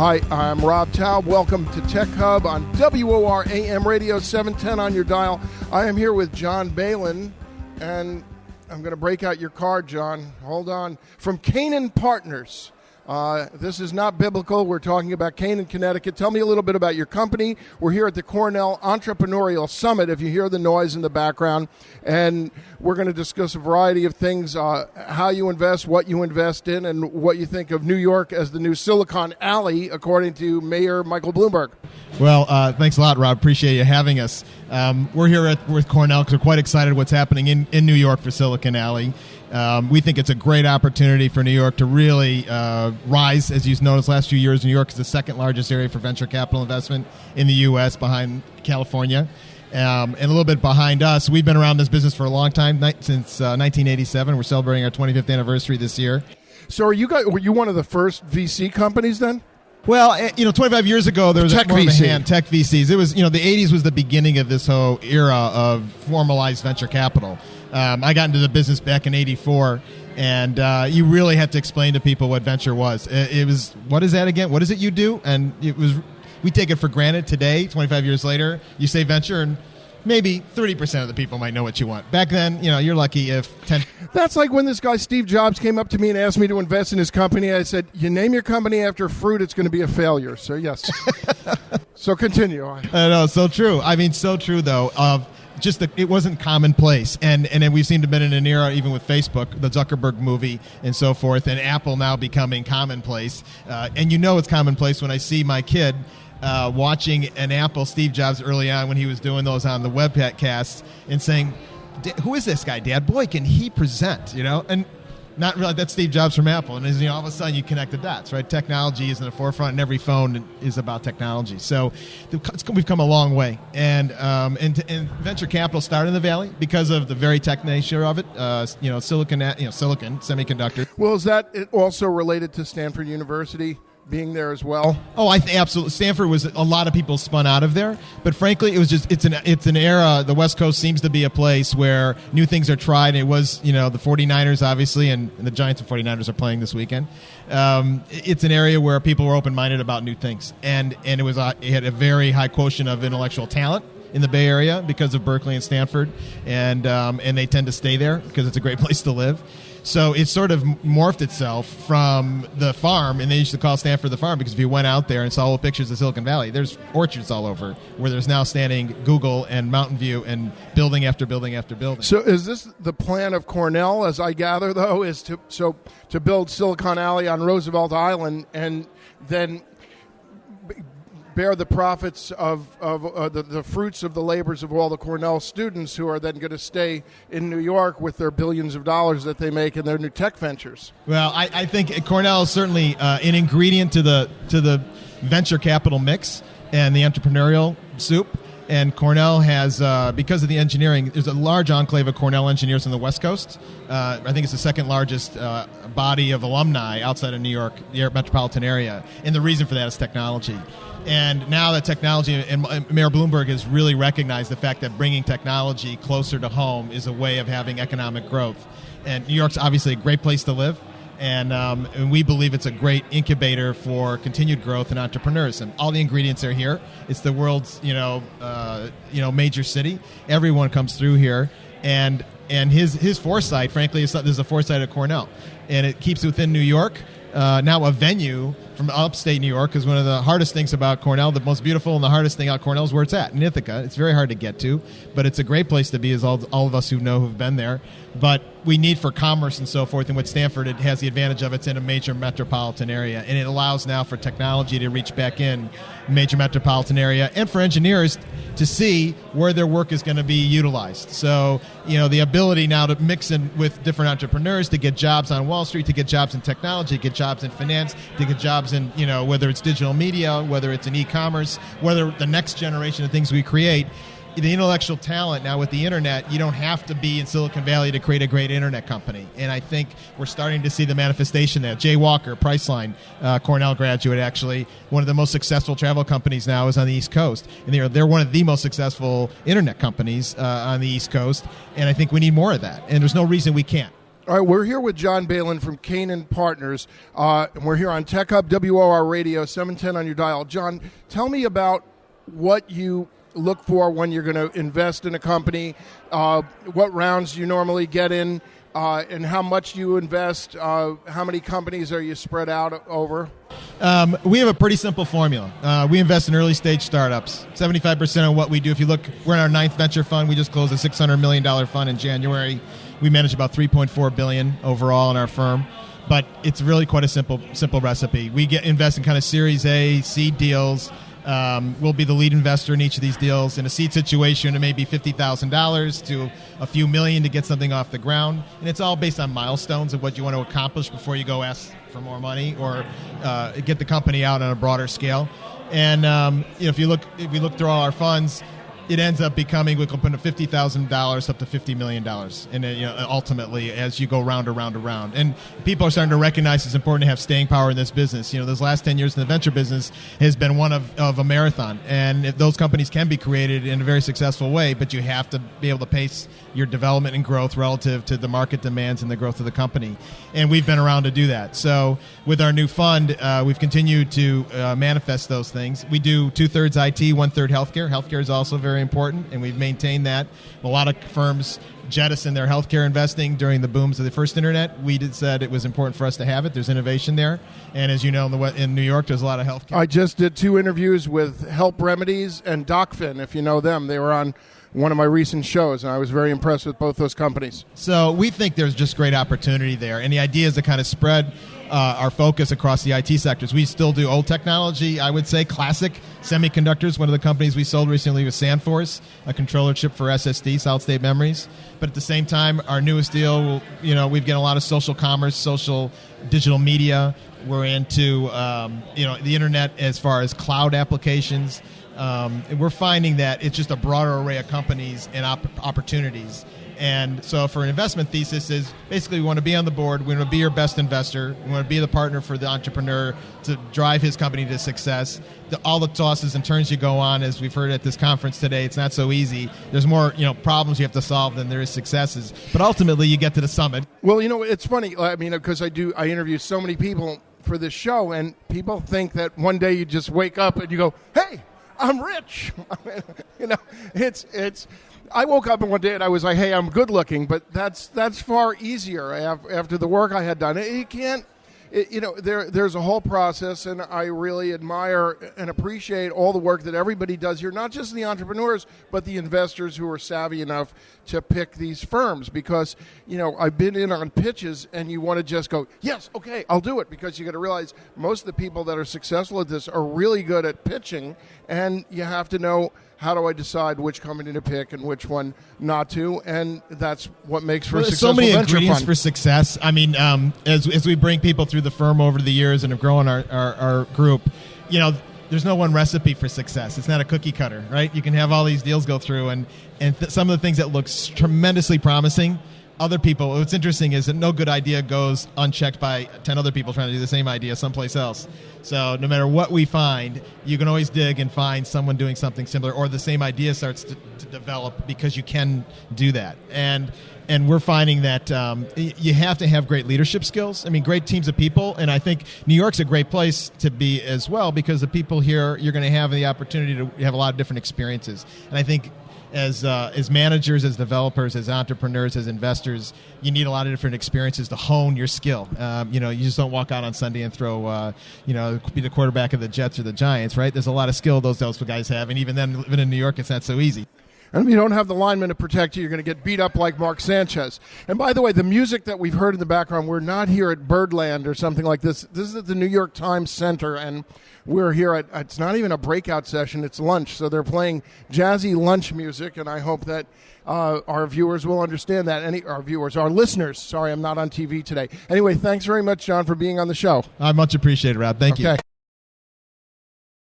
Hi, I'm Rob Taub. Welcome to Tech Hub on WOR AM Radio 710 on your dial. I am here with John Balen, and I'm going to break out your card, John. Hold on. From Canaan Partners. This is not biblical. We're talking about Canaan, Connecticut. Tell me a little bit about your company. We're here at the Cornell Entrepreneurial Summit, if you hear the noise in the background. And we're going to discuss a variety of things, how you invest, what you invest in, and what you think of New York as the new Silicon Alley, according to Mayor Michael Bloomberg. Well, thanks a lot, Rob. Appreciate you having us. We're here with Cornell because we're quite excited what's happening in New York for Silicon Alley. We think it's a great opportunity for New York to really rise. As you've noticed, last few years, New York is the second largest area for venture capital investment in the U.S. behind California. And a little bit behind us. We've been around this business for a long time, since 1987. We're celebrating our 25th anniversary this year. So were you one of the first VC companies then? Well, 25 years ago, there was tech more of a VC. hand, tech VCs. It was, the 80s was the beginning of this whole era of formalized venture capital. I got into the business back in 84, and you really had to explain to people what venture was. It was, what is that again? What is it you do? And we take it for granted today, 25 years later. You say venture, and maybe 30% of the people might know what you want. Back then, you're lucky if 10... That's like when this guy Steve Jobs came up to me and asked me to invest in his company. I said, you name your company after fruit, it's going to be a failure. So, yes. So, continue on. I know, so true. I mean, so true, though, of just that it wasn't commonplace. And then we've seemed to have been in an era, even with Facebook, the Zuckerberg movie and so forth, and Apple now becoming commonplace. And it's commonplace when I see my kid watching an Apple Steve Jobs early on when he was doing those on the webcasts and saying, who is this guy, Dad? Boy, can he present, And not really, that's Steve Jobs from Apple. And all of a sudden you connect the dots, right? Technology is in the forefront, and every phone is about technology. So we've come a long way. And venture capital started in the Valley because of the very tech nature of it, silicon, semiconductor. Well, is that also related to Stanford University being there as well? Oh, I think absolutely. Stanford was a lot of people spun out of there, but frankly, it was just it's an era. The West Coast seems to be a place where new things are tried. It was the 49ers obviously, and the Giants and 49ers are playing this weekend. It's an area where people were open-minded about new things, and it had a very high quotient of intellectual talent in the Bay Area because of Berkeley and Stanford, and they tend to stay there because it's a great place to live. So it sort of morphed itself from the farm, and they used to call Stanford the farm because if you went out there and saw old pictures of Silicon Valley, there's orchards all over where there's now standing Google and Mountain View and building after building after building. So is this the plan of Cornell, as I gather, though, is to build Silicon Alley on Roosevelt Island and then bear the profits of the fruits of the labors of all the Cornell students who are then going to stay in New York with their billions of dollars that they make in their new tech ventures? Well, I think Cornell is certainly an ingredient to the venture capital mix and the entrepreneurial soup. And Cornell has, because of the engineering, there's a large enclave of Cornell engineers on the West Coast. I think it's the second largest body of alumni outside of New York, the metropolitan area. And the reason for that is technology. And now that technology, and Mayor Bloomberg has really recognized the fact that bringing technology closer to home is a way of having economic growth. And New York's obviously a great place to live. And we believe it's a great incubator for continued growth in entrepreneurs. And all the ingredients are here. It's the world's major city. Everyone comes through here, and his foresight, frankly, there's a foresight at Cornell, and it keeps within New York. Now a venue from upstate New York, because one of the hardest things about Cornell, the most beautiful and the hardest thing about Cornell is where it's at, in Ithaca. It's very hard to get to, but it's a great place to be, as all of us who've been there. But we need for commerce and so forth, and with Stanford, it has the advantage of it's in a major metropolitan area, and it allows now for technology to reach back in major metropolitan area, and for engineers to see where their work is going to be utilized. So, the ability now to mix in with different entrepreneurs to get jobs on Wall Street, to get jobs in technology, to get jobs in finance, to get jobs in, whether it's digital media, whether it's in e-commerce, whether the next generation of things we create. The intellectual talent now with the internet, you don't have to be in Silicon Valley to create a great internet company. And I think we're starting to see the manifestation there. Jay Walker, Priceline, Cornell graduate actually, one of the most successful travel companies now is on the East Coast. And they're one of the most successful internet companies on the East Coast. And I think we need more of that. And there's no reason we can't. All right, we're here with John Balen from Canaan Partners, and we're here on Tech Hub, WOR Radio, 710 on your dial. John, tell me about what you look for when you're going to invest in a company, what rounds do you normally get in, and how much do you invest, how many companies are you spread out over? We have a pretty simple formula. We invest in early-stage startups. 75% of what we do, if you look, we're in our 9th venture fund. We just closed a $600 million fund in January. We manage about $3.4 billion overall in our firm. But it's really quite a simple recipe. We invest in kind of Series A, seed deals. We'll be the lead investor in each of these deals. In a seed situation, it may be $50,000 to a few million to get something off the ground. And it's all based on milestones of what you want to accomplish before you go ask for more money or get the company out on a broader scale. And if we look through all our funds, it ends up becoming, we can put $50,000 up to $50 million, and ultimately as you go round around. And people are starting to recognize it's important to have staying power in this business. Those last 10 years in the venture business has been one of a marathon, and if those companies can be created in a very successful way, but you have to be able to pace your development and growth relative to the market demands and the growth of the company. And we've been around to do that. So with our new fund, we've continued to manifest those things. We do 2/3 IT, 1/3 healthcare. Healthcare is also very important, and we've maintained that. A lot of firms jettisoned their healthcare investing during the booms of the first internet. We said it was important for us to have it. There's innovation there. And as you know, in New York, there's a lot of healthcare. I just did 2 interviews with Help Remedies and DocFin, if you know them. They were on one of my recent shows, and I was very impressed with both those companies. So we think there's just great opportunity there, and the idea is to kind of spread our focus across the IT sectors. We still do old technology, I would say, classic semiconductors. One of the companies we sold recently was Sandforce, a controller chip for SSD, solid-state memories. But at the same time, our newest deal, we've got a lot of social commerce, social digital media. We're into the internet as far as cloud applications. And we're finding that it's just a broader array of companies and opportunities. And so for an investment thesis is basically we want to be on the board, we want to be your best investor, we want to be the partner for the entrepreneur to drive his company to success. All the tosses and turns you go on, as we've heard at this conference today, it's not so easy. There's more problems you have to solve than there is successes. But ultimately you get to the summit. Well, it's funny, because I interview so many people for this show, and people think that one day you just wake up and you go, hey, I'm rich. I woke up one day and I was like, hey, I'm good looking, but that's far easier after the work I had done. You can't, there's a whole process, and I really admire and appreciate all the work that everybody does here, not just the entrepreneurs, but the investors who are savvy enough to pick these firms, because, I've been in on pitches and you want to just go, yes, okay, I'll do it, because you got to realize most of the people that are successful at this are really good at pitching, and you have to know, how do I decide which company to pick and which one not to? And that's what makes for a successful venture fund. So many ingredients for success. I mean, as we bring people through the firm over the years and have grown our group, there's no one recipe for success. It's not a cookie cutter, right? You can have all these deals go through, and some of the things that look tremendously promising, other people, what's interesting is that no good idea goes unchecked by 10 other people trying to do the same idea someplace else. So no matter what we find, you can always dig and find someone doing something similar, or the same idea starts to develop, because you can do that. And we're finding that you have to have great leadership skills. I mean, great teams of people. And I think New York's a great place to be as well, because the people here, you're going to have the opportunity to have a lot of different experiences. And I think as managers, as developers, as entrepreneurs, as investors, you need a lot of different experiences to hone your skill. You just don't walk out on Sunday and throw, be the quarterback of the Jets or the Giants, right? There's a lot of skill those guys have, and even then, living in New York, it's not so easy. And if you don't have the lineman to protect you, you're going to get beat up like Mark Sanchez. And by the way, the music that we've heard in the background, we're not here at Birdland or something like this. This is at the New York Times Center, and we're here at, it's not even a breakout session, it's lunch. So they're playing jazzy lunch music, and I hope that our viewers will understand that. Our listeners. Sorry, I'm not on TV today. Anyway, thanks very much, John, for being on the show. I much appreciate it, Rob. Thank you.